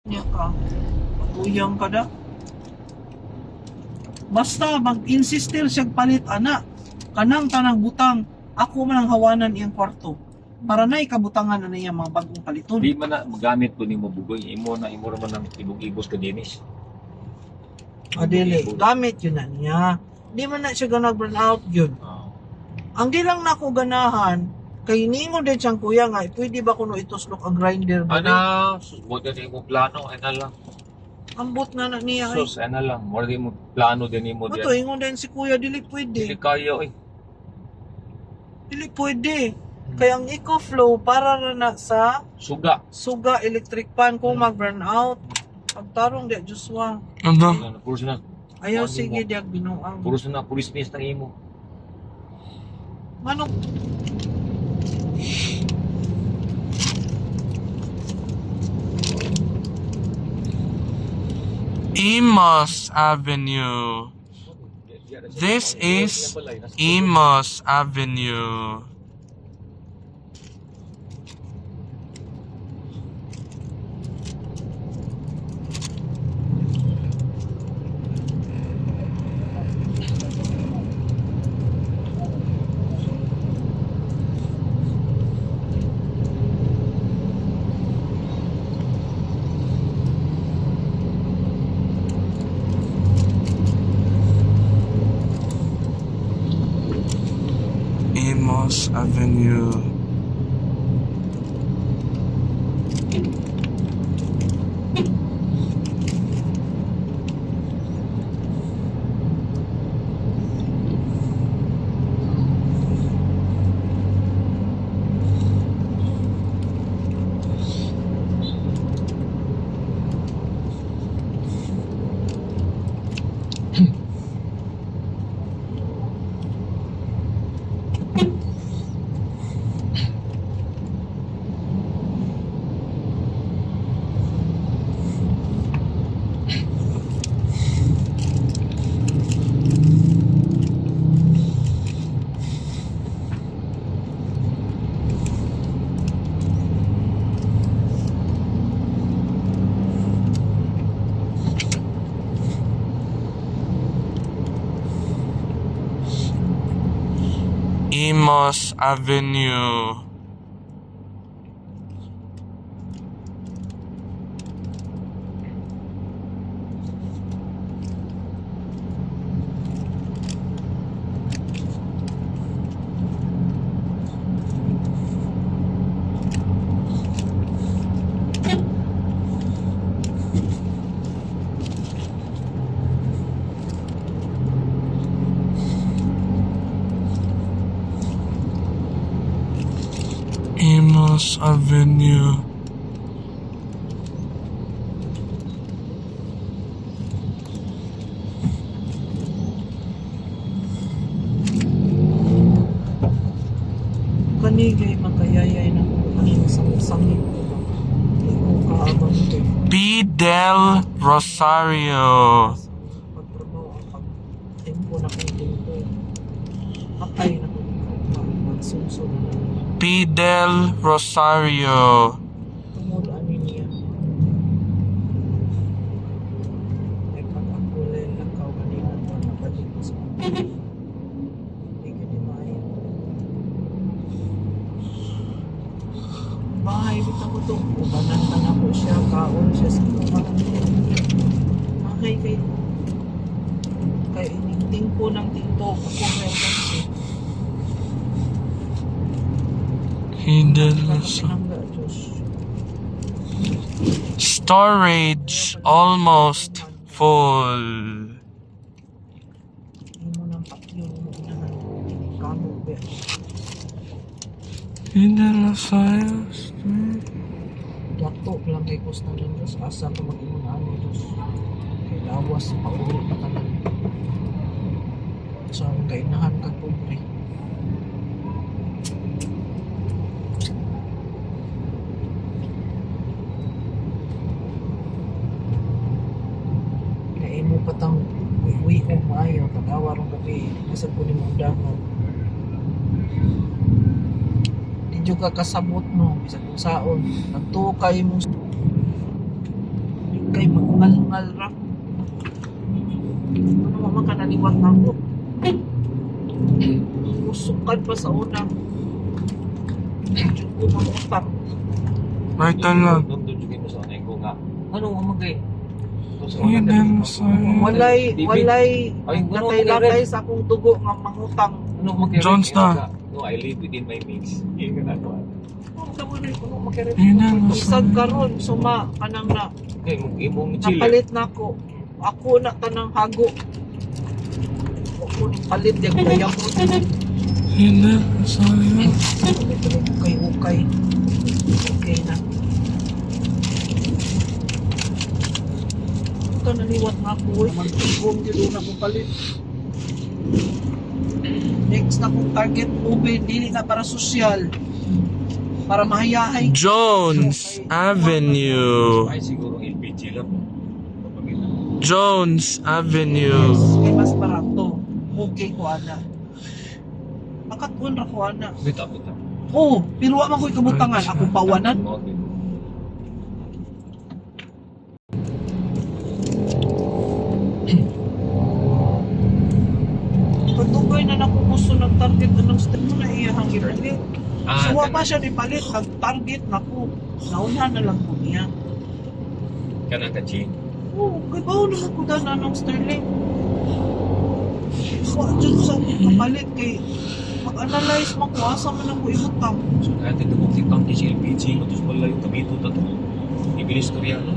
Niya ka, patuyang ka da. Basta mag-insistir siya palit ana. Kanang tanang butang, ako man ang hawanan iyang kwarto. Para na ikabutangan na niya mga bagong paliton. Di man na magamit po ni mo bugoy. Imo naman ng ibog-ibos ka dinis. Adili, gamit yun na niya. Di man na siya ganag burn out yun. Ang di lang na ako ganahan, kay ningo din siyang kuya nga, pwede ba kuno ituslok ang grinder ba? Ana, susbot na mo plano, ay na lang. Ambot na na niya ay. Sus, ay na lang. More di mo plano din mo Mato, diyan. ingon din si kuya, dili Hindi pwede. kaya eh. Dili pwede. Kaya ang eco-flow para na sa Suga. suga electric pan kung mag-burn out. Pagtarong di Joshua. Ano, puro na. Ayaw Ano sige mo? di binuang. Puro na pulis miss ng imo. Manong Imus Avenue. This is Imus Avenue. Imus Avenue. Imus Avenue. Imus Avenue. kanigay makayayay na kanang sangit ko ba. Iko kaabang ito. B. Del Rosario. Pagtrabaho ang pag-tempo na kong tempo. Akay na kong magsunsod na. B. Del Rosario. Tumulaan niya. Ay pag-akulay lang kao kanina pa nakalik ko sa hindi ka di maayo. Bahay bitaw ko to. Ubanan ka na po siya. Kaon siya sa kumahan. Bahay kay inigting po ng TikTok. Ako meron kasi. Hidden Pinangga, Diyos. storage almost full. Hindi mo nang pakyo mo inahan. Kamo, be. Hidden Rosario. Dato lang kay Costa ng Diyos. Asa ko mag-imunaan ng Diyos. Kay lawas, pauwi pa ka lang. So, ang kainahan ka pobre. Kaya mo patang uwi ko maayo. Pag-awa rong gabi. Nasa po ni mong daman. Di juga kasabot no. Bisa kung saon. Nagtukay mo Mangal ra. Ano naman ka naliwat na ako? Usukan pa sa una. Diyan ko mangutang. Right turn lang. Doon mo sa anay ko nga. Ano mo magay? Hidden Rosario. Walay Ay, ano, latay-latay sa akong dugo nga mangutang. Ano magay? Jones na. No, I live within my means. Hindi ka nagawa. Ano magkari? Hidden Isag Rosario. karon suma kanang na Okay, imong chile. napalit na ako. Ako na tanang hago. Ako ni palit yung kaya mo. Hidden Rosario. Okay. Okay na. Ito naliwat na ako. Mag-ibong yun na akong palit. Next na kong target movie, dili na para sosyal. Para mahayahay. Jones Avenue. Ay, siguro LPG lang. Jones Avenue. Kay mas barato. Okay ko ana. Makatuon ra ko ana. Bita. Oo, pero wa man ko'y kabutangan. Ako pawanan. Pagtugay na nakukuso ng target ng step mo na iyahang ipalit. So wa pa siya ni palit. Ang target na ko. Nauna na lang ko niya. Kana ka, G. Oo, kay bawo naman ko na ng Sterling. Wa dyan sa kapalit kay mag-analyze makuasa man ang kuimutang. So, natin ito kung kitang si LPG, matos pala yung kamito na ito. Ibilis Koreano.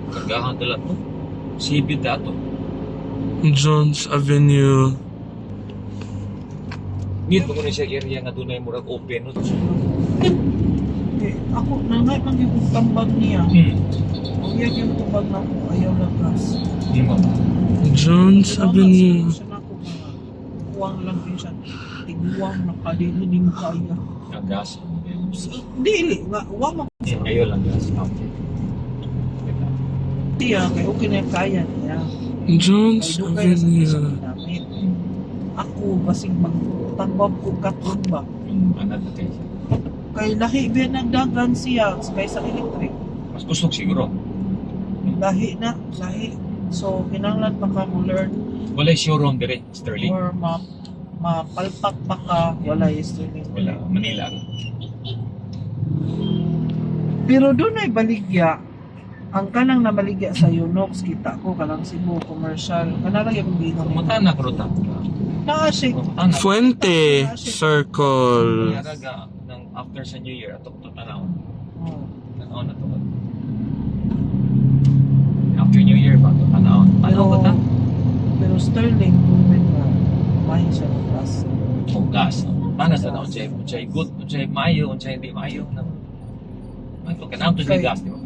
Kargahan talat mo. Sibid dato. Jones Avenue. Need mo na siya area nga doon ay murag open. No? Eh, ako, nangay man yung tambag niya. Uyag yung tambag na ako, ayaw lakas. Di mo. Jones Avenue. Siya na ako mga kuwang lang din siya. Tiguwang na kadili, hindi mo kaya. Ang gas. Dili, nga, huwag mo. Ayaw lang gas. Okay. Tiya, kaya okay na yung kaya niya. Jones Kaya doon kayo sa isang Avenue. ginamit. Ako, basing magtambab ko katon ba? Anad na kayo. Kay lahi ba nagdagan siya kaysa electric. Mas gusto siguro. Lahi na, lahi. So, kinanglan pa ka mo learn Wala yung showroom dire, Sterling. or mapalpak pa ka, wala yung streaming. Wala, Manila. Pero doon ay baligya. Ang kanang namaligya sa Unox, kita ko kanang Cebu commercial. Kanang yung bino nila. Mutana ko rota. Naasik. Mutana. Fuente Circle. Yaraga ng after sa New Year ato to tanaw. Oh. Tanaw na to. After New Year ba to tanaw? Tanaw ko ta? Pero Sterling, proven na mahin siya ng gas. Oh, gas. Panas na unchay good, unchay mayo, unchay hindi mayo na. Ay to kanang to sa gas di ba?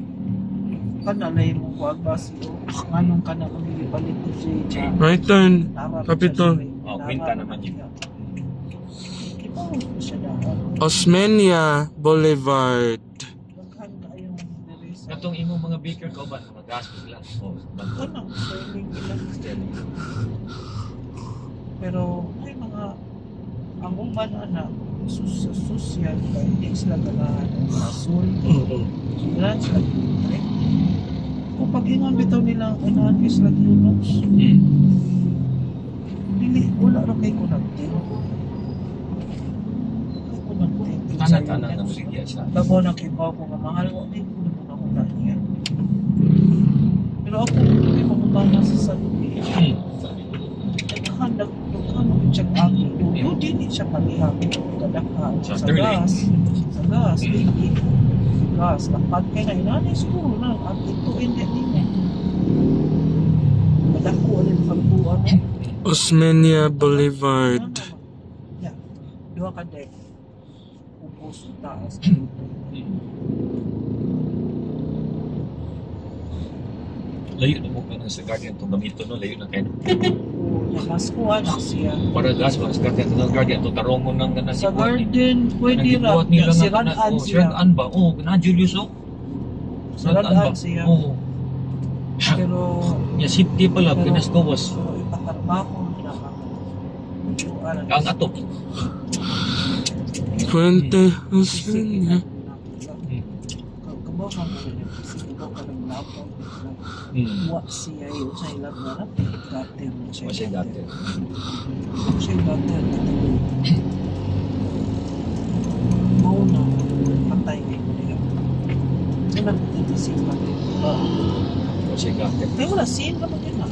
Kanalay mo ko ang gas ito. Anong ka na magigibalik ko siya. Right turn. Kapito. Oh, kwenta naman yun. Ibaw ko siya dahil. Osmeña Boulevard. Daghan kayong deresa. Katong imong mga baker ko ba mga gas mo sila. Oh, Ito na, Sterling ilang Sterling. Pero may mga ang uban na social kaya hindi sila ganahan ng asul. Sila sila trek. Kung pag-ingon bitaw nilang inahan kayo sila Unox, dili, wala rin kayo connecting. Kayo connecting. Tanan-tanan na maligya siya. Labo na kibaw ko nga mahal ko, di ko na muna niya. Pero ako, hindi mamutana sa salubi. Naghan mag-check out. Yung din siya palihap. Kadakhan. Sa Sa Sterling. gas. Sa gas. Hindi. Gas. Lapad kayo na. Inanay siguro na. At ito, hindi din. Madako ulit pagbuwan. Osmeña Boulevard. Yeah. Dua ka deck. Upos taas. Layo na mo ka ng sa guardian itong gamito no, layo na kayo. Mas kuha na siya. Para gas, para sa guardian itong guardian itong tarongon ng ganas. Sa garden, pwede ra. nila Si nga Ranan si siya. Ranan ba? Oo, na Julius oh. Si Ranan siya. Oo. Pero, Ya safety pala, Pero- pinaskowas. pero ipakarbaho nila ka. Kang ato. Fuente Osmeña. Kabaw ka mo rin. Sige daw ka lang lapon. Hmm. Wa siya yung sa ilang na gater na siya. Wa siya gater. Siya gater na mauna patay na yung mga. Ito lang ito si Pati. O siya gater. Kaya wala scene naman yun ah.